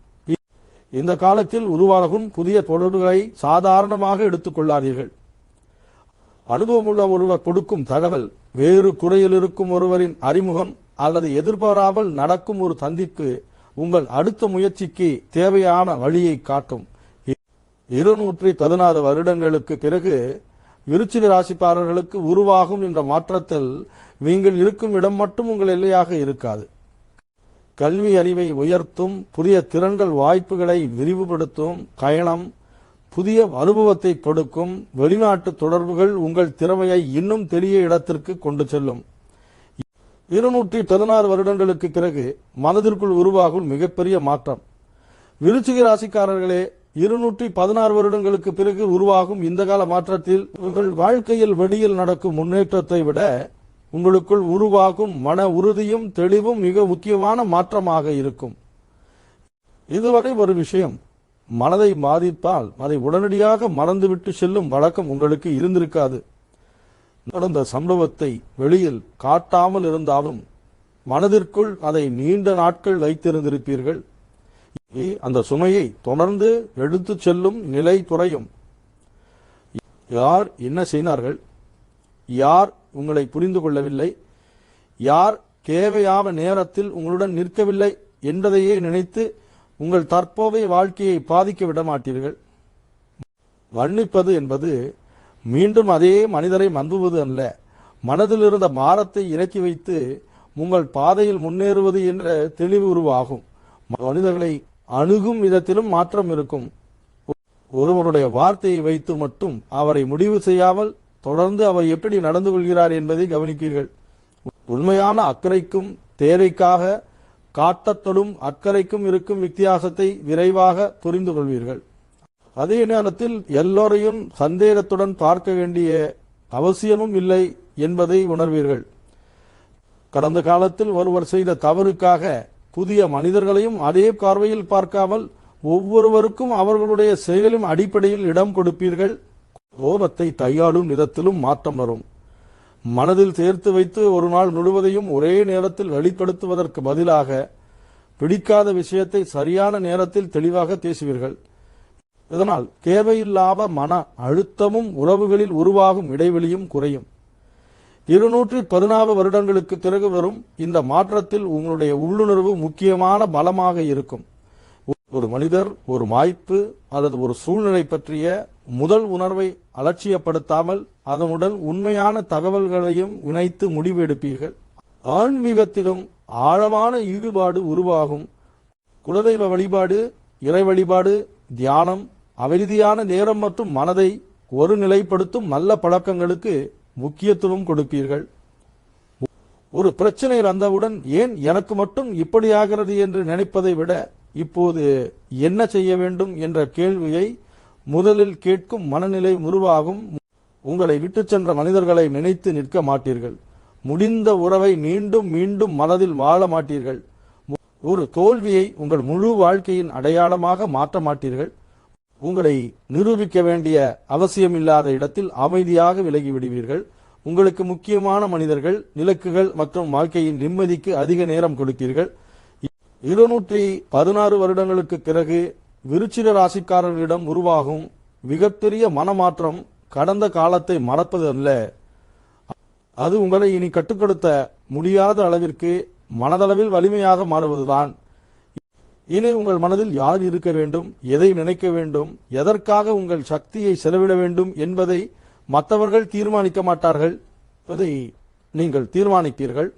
இந்த காலத்தில் உருவாகும் புதிய தொடர்புகளை சாதாரணமாக எடுத்துக் கொள்ளாதீர்கள். அனுபவமுள்ள ஒருவர் கொடுக்கும் தகவல், வேறு துறையில் இருக்கும் ஒருவரின் அறிமுகம் அல்லது எதிர்பாராமல் நடக்கும் ஒரு சந்திப்பு உங்கள் அடுத்த முயற்சிக்கு தேவையான வழியை காட்டும். 216 வருடங்களுக்கு பிறகு விருச்சிக ராசிக்காரர்களுக்கு உருவாகும் என்ற மாற்றத்தில் நீங்கள் இருக்கும் இடம் மட்டும் உங்கள் எல்லையாக இருக்காது. கல்வி அறிவை உயர்த்தும், புதிய திறன்கள் வாய்ப்புகளை விரிவுபடுத்தும் பயணம் புதிய அனுபவத்தை கொடுக்கும். வெளிநாட்டு தொடர்புகள் உங்கள் திறமையை இன்னும் பெரிய இடத்திற்கு கொண்டு செல்லும். 216 வருடங்களுக்கு பிறகு மனதிற்குள் உருவாகும் மிகப்பெரிய மாற்றம். விருச்சிக ராசிக்காரர்களே, 216 வருடங்களுக்கு பிறகு உருவாகும் இந்த கால மாற்றத்தில் உங்கள் வாழ்க்கையில் வெளியில் நடக்கும் முன்னேற்றத்தை விட உங்களுக்குள் உருவாகும் மன உறுதியும் தெளிவும் மிக முக்கியமான மாற்றமாக இருக்கும். இதுவரை ஒரு விஷயம் மனதை பாதித்தால் அதை உடனடியாக மறந்துவிட்டு செல்லும் வழக்கம் உங்களுக்கு இருந்திருக்காது. நடந்த சம்பவத்தை வெளியில் காட்டாமல் இருந்தாலும் மனதிற்குள் அதை நீண்ட நாட்கள் வைத்திருந்திருப்பீர்கள். அந்த சுமையை தொடர்ந்து எடுத்துச் செல்லும் நிலை குறையும். யார் என்ன செய்தார்கள், யார் உங்களை புரிந்து கொள்ளவில்லை, யார் தேவையான நேரத்தில் உங்களுடன் நிற்கவில்லை என்பதையே நினைத்து உங்கள் தற்போதைய வாழ்க்கையை பாதிக்க விட மாட்டீர்கள். மன்னிப்பது என்பது மீண்டும் அதே மனிதரை நம்புவது அல்ல, மனதில் இருந்த பாரத்தை இறக்கி வைத்து உங்கள் பாதையில் முன்னேறுவது என்ற தெளிவு உருவாகும். மனிதர்களை அணுகும் விதத்திலும் மாற்றம் இருக்கும். ஒருவருடைய வார்த்தையை வைத்து மட்டும் அவரை முடிவு செய்யாமல் தொடர்ந்து அவர் எப்படி நடந்து கொள்கிறார் என்பதை கவனிப்பீர்கள். உண்மையான அக்கறைக்கும் தேவைக்காக காட்டத்தொடும் அக்கறைக்கும் இருக்கும் வித்தியாசத்தை விரைவாக புரிந்து கொள்வீர்கள். அதே நேரத்தில் எல்லோரையும் சந்தேகத்துடன் பார்க்க வேண்டிய அவசியமும் இல்லை என்பதை உணர்வீர்கள். கடந்த காலத்தில் ஒருவர் செய்த தவறுக்காக புதிய மனிதர்களையும் அதே பார்வையில் பார்க்காமல் ஒவ்வொருவருக்கும் அவர்களுடைய செயலின் அடிப்படையில் இடம் கொடுப்பீர்கள். கோபத்தை கையாளும் விதத்திலும் மாற்றம் வரும். மனதில் சேர்த்து வைத்து ஒரு நாள் முழுவதையும் ஒரே நேரத்தில் வெளிப்படுத்துவதற்கு பதிலாக பிடிக்காத விஷயத்தை சரியான நேரத்தில் தெளிவாக பேசுவீர்கள். இதனால் தேவையில்லாத மன அழுத்தமும் உறவுகளில் உருவாகும் இடைவெளியும் குறையும். 216 வருடங்களுக்கு பிறகு வரும் இந்த மாற்றத்தில் உங்களுடைய உள்ளுணர்வு முக்கியமான பலமாக இருக்கும். ஒரு மனிதர், ஒரு வாய்ப்பு அல்லது ஒரு சூழ்நிலை பற்றிய முதல் உணர்வை அலட்சியப்படுத்தாமல் அதனுடன் உண்மையான தகவல்களையும் இணைத்து முடிவு எடுப்பீர்கள். ஆன்மீகத்திலும் ஆழமான ஈடுபாடு உருவாகும். குலதெய்வ வழிபாடு, இறை வழிபாடு, தியானம், அமைதியான நேரம் மற்றும் மனதை ஒருநிலைப்படுத்தும் நல்ல பழக்கங்களுக்கு முக்கியத்துவம் கொடுப்பீர்கள். ஒரு பிரச்சனை வந்தவுடன் ஏன் எனக்கு மட்டும் இப்படி ஆகிறது என்று நினைப்பதை விட இப்போது என்ன செய்ய வேண்டும் என்ற கேள்வியை முதலில் கேட்கும் மனநிலை உருவாகும். உங்களை விட்டு சென்ற மனிதர்களை நினைத்து நிற்க மாட்டீர்கள். முடிந்த உறவை மீண்டும் மீண்டும் மனதில் வாழ மாட்டீர்கள். ஒரு தோல்வியை உங்கள் முழு வாழ்க்கையின் அடையாளமாக மாற்ற மாட்டீர்கள். உங்களை நிரூபிக்க வேண்டிய அவசியமில்லாத இடத்தில் அமைதியாக விலகி விடுவீர்கள். உங்களுக்கு முக்கியமான மனிதர்கள், இலக்குகள் மற்றும் வாழ்க்கையின் நிம்மதிக்கு அதிக நேரம் கொடுப்பீர்கள். 216 வருடங்களுக்கு பிறகு விருச்சிக ராசிக்காரர்களிடம் உருவாகும் மிகப்பெரிய மனமாற்றம் கடந்த காலத்தை மறப்பது அல்ல, அது உங்களை இனி கட்டுப்படுத்த முடியாத அளவிற்கு மனதளவில் வலிமையாக மாறுவதுதான். இனி உங்கள் மனதில் யார் இருக்க வேண்டும், எதை நினைக்க வேண்டும், எதற்காக உங்கள் சக்தியை செலவிட வேண்டும் என்பதை மற்றவர்கள் தீர்மானிக்க மாட்டார்கள், அதை நீங்கள் தீர்மானிப்பீர்கள்.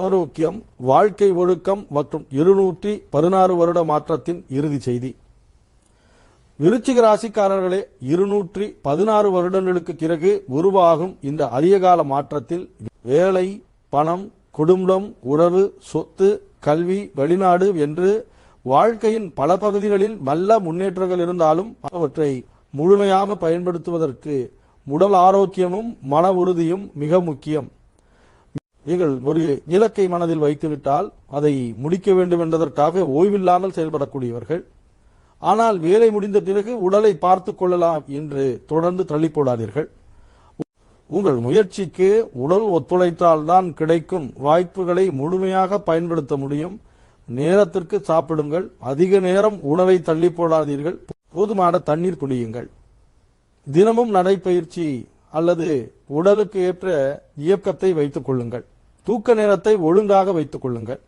ஆரோக்கியம், வாழ்க்கை ஒழுக்கம் மற்றும் 216 வருட மாற்றத்தின் இறுதி செய்தி. விருச்சிக ராசிக்காரர்களே, 216 வருடங்களுக்கு பிறகு உருவாகும் இந்த அதிககால மாற்றத்தில் வேலை, பணம், குடும்பம், உறவு, சொத்து, கல்வி, வெளிநாடு என்று வாழ்க்கையின் பல பகுதிகளில் நல்ல முன்னேற்றங்கள் இருந்தாலும் அவற்றை முழுமையாக பயன்படுத்துவதற்கு உடல் ஆரோக்கியமும் மன உறுதியும் மிக முக்கியம். நீங்கள் ஒரு இலக்கை மனதில் வைத்துவிட்டால் அதை முடிக்க வேண்டும் என்பதற்காக ஓய்வில்லாமல் செயல்படக்கூடியவர்கள். ஆனால் வேலை முடிந்த பிறகு உடலை பார்த்து கொள்ளலாம் என்று தொடர்ந்து தள்ளி போடாதீர்கள். உங்கள் முயற்சிக்கு உடல் ஒத்துழைத்தால்தான் கிடைக்கும் வாய்ப்புகளை முழுமையாக பயன்படுத்த முடியும். நேரத்திற்கு சாப்பிடுங்கள். அதிக நேரம் உணவை தள்ளி போடாதீர்கள். போதுமான தண்ணீர் குடியுங்கள். தினமும் நடைப்பயிற்சி அல்லது உடலுக்கு ஏற்ற இயக்கத்தை வைத்துக் கொள்ளுங்கள். தூக்க நேரத்தை ஒழுங்காக வைத்துக் கொள்ளுங்கள்.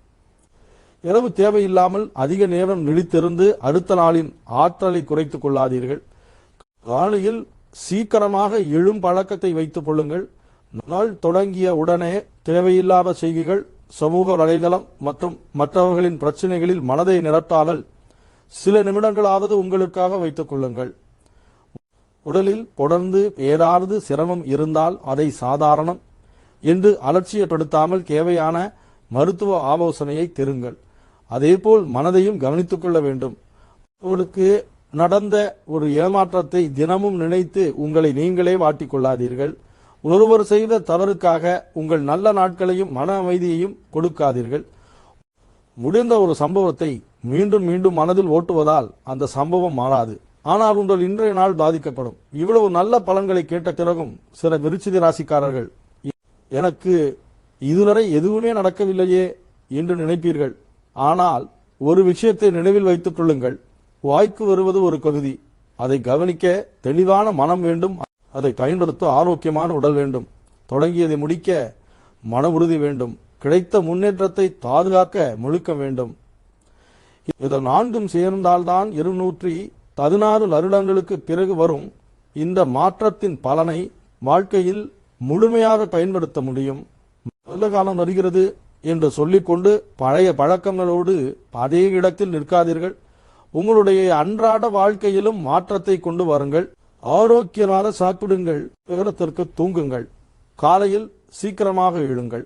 இரவு தேவையில்லாமல் அதிக நேரம் விழித்திருந்து அடுத்த நாளின் ஆற்றலை குறைத்துக் கொள்ளாதீர்கள். காலையில் சீக்கிரமாக எழும் பழக்கத்தை வைத்துக் கொள்ளுங்கள். நாள் தொடங்கிய உடனே தேவையில்லாத செய்திகள், சமூக வலைதளம் மற்றும் மற்றவர்களின் பிரச்சனைகளில் மனதை நிரட்டாமல் சில நிமிடங்களாவது உங்களுக்காக வைத்துக் கொள்ளுங்கள். உடலில் தொடர்ந்து ஏதாவது சிரமம் இருந்தால் அதை சாதாரணம் என்று அலட்சியப்படுத்தாமல் தேவையான மருத்துவ ஆலோசனையை பெறுங்கள். அதேபோல் மனதையும் கவனித்துக் கொள்ள வேண்டும். உங்களுக்கு நடந்த ஒரு ஏமாற்றத்தை தினமும் நினைத்து உங்களை நீங்களே வாட்டிக் கொள்ளாதீர்கள். ஒருவர் செய்த தவறுக்காக உங்கள் நல்ல நாட்களையும் மன அமைதியையும் கொடுக்காதீர்கள். முடிந்த ஒரு சம்பவத்தை மீண்டும் மீண்டும் மனதில் ஓட்டுவதால் அந்த சம்பவம் மாறாது. ஆனால் உங்கள் இன்றைய நாள் பாதிக்கப்படும். இவ்வளவு நல்ல பலன்களை கேட்ட பிறகும் சில விருச்சிக ராசிக்காரர்கள் எனக்கு இதுவரை எதுவுமே நடக்கவில்லையே என்று நினைப்பீர்கள். ஆனால் ஒரு விஷயத்தை நினைவில் வைத்துக் கொள்ளுங்கள். வாய்க்கு வருவது ஒரு பகுதி. அதை கவனிக்க தெளிவான மனம் வேண்டும். அதை பயன்படுத்த ஆரோக்கியமான உடல் வேண்டும். தொடங்கியதை முடிக்க மன உறுதி வேண்டும். கிடைத்த முன்னேற்றத்தை பாதுகாக்க முழுக்க வேண்டும். இதில் நான்கும் சேர்ந்தால்தான் 216 வருடங்களுக்கு பிறகு வரும் இந்த மாற்றத்தின் பலனை வாழ்க்கையில் முழுமையாக பயன்படுத்த முடியும். நல்ல காலம் வருகிறது என்று சொல்லிக்கொண்டு பழைய பழக்கங்களோடு அதே இடத்தில் நிற்காதீர்கள். உங்களுடைய அன்றாட வாழ்க்கையிலும் மாற்றத்தை கொண்டு வாருங்கள். ஆரோக்கியமாக சாப்பிடுங்கள். நேரத்திற்கு தூங்குங்கள். காலையில் சீக்கிரமாக எழுங்கள்.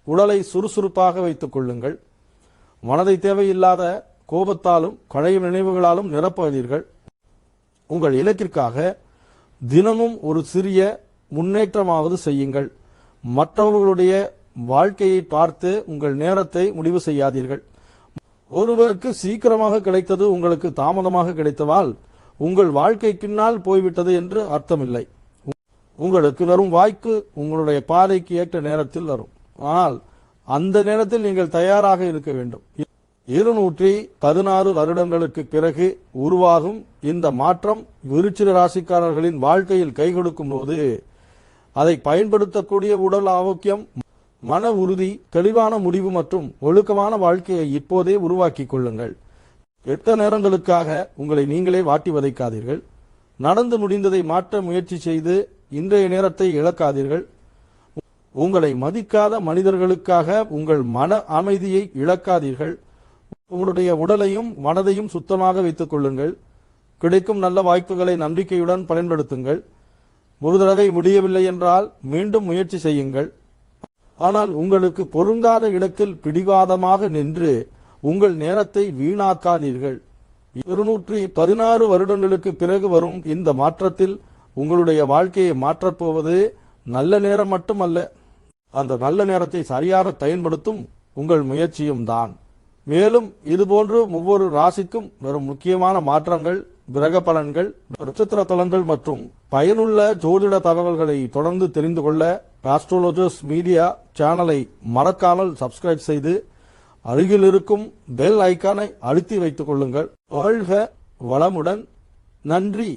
உடலை சுறுசுறுப்பாக வைத்துக் கொள்ளுங்கள். மனதை தேவையில்லாத கோபத்தாலும் பழைய நினைவுகளாலும் நிரப்பாதீர்கள். உங்கள் இலக்கிற்காக தினமும் ஒரு சிறிய முன்னேற்றமாவது செய்யுங்கள். மற்றவர்களுடைய வாழ்க்கையை பார்த்து உங்கள் நேரத்தை முடிவு செய்யாதீர்கள். ஒருவருக்கு சீக்கிரமாக கிடைத்தது உங்களுக்கு தாமதமாக கிடைத்ததால் உங்கள் வாழ்க்கை பின்னால் போய்விட்டது என்று அர்த்தமில்லை. உங்களுக்கு வரும் வாய்ப்பு உங்களுடைய பாதைக்கு ஏற்ற நேரத்தில் வரும். ஆனால் அந்த நேரத்தில் நீங்கள் தயாராக இருக்க வேண்டும். 216 வருடங்களுக்கு பிறகு உருவாகும் இந்த மாற்றம் விருச்சிக ராசிக்காரர்களின் வாழ்க்கையில் கை கொடுக்கும் போது அதை பயன்படுத்தக்கூடிய உடல் ஆரோக்கியம், மன உறுதி, தெளிவான முடிவு மற்றும் ஒழுக்கமான வாழ்க்கையை இப்போதே உருவாக்கிக் கொள்ளுங்கள். கெட்ட நேரங்களுக்காக உங்களை நீங்களே வாட்டி வதைக்காதீர்கள். நடந்து முடிந்ததை மாற்ற முயற்சி செய்து இன்றைய நேரத்தை இழக்காதீர்கள். உங்களை மதிக்காத மனிதர்களுக்காக உங்கள் மன அமைதியை இழக்காதீர்கள். உங்களுடைய உடலையும் மனதையும் சுத்தமாக வைத்துக் கொள்ளுங்கள். கிடைக்கும் நல்ல வாய்ப்புகளை நம்பிக்கையுடன் பயன்படுத்துங்கள். ஒரு தடவை முடியவில்லை என்றால் மீண்டும் முயற்சி செய்யுங்கள். ஆனால் உங்களுக்கு பொருந்தாத இடத்தில் பிடிவாதமாக நின்று உங்கள் நேரத்தை வீணாக்காதீர்கள். 216 வருடங்களுக்கு பிறகு வரும் இந்த மாற்றத்தில் உங்களுடைய வாழ்க்கையை மாற்றப்போவது நல்ல நேரம் மட்டுமல்ல, அந்த நல்ல நேரத்தை சரியாக பயன்படுத்தும் உங்கள் முயற்சியும் தான். மேலும் இதுபோன்று ஒவ்வொரு ராசிக்கும் வரும் முக்கியமான மாற்றங்கள், கிரக பலன்கள், நட்சத்திர தலங்கள் மற்றும் பயனுள்ள ஜோதிட தகவல்களை தொடர்ந்து தெரிந்து கொள்ள ஆஸ்ட்ரோலஜர்ஸ் மீடியா சேனலை மறக்காமல் சப்ஸ்கிரைப் செய்து அருகில் இருக்கும் பெல் ஐக்கானை அழுத்தி வைத்துக் கொள்ளுங்கள். வாழ்க வளமுடன். நன்றி.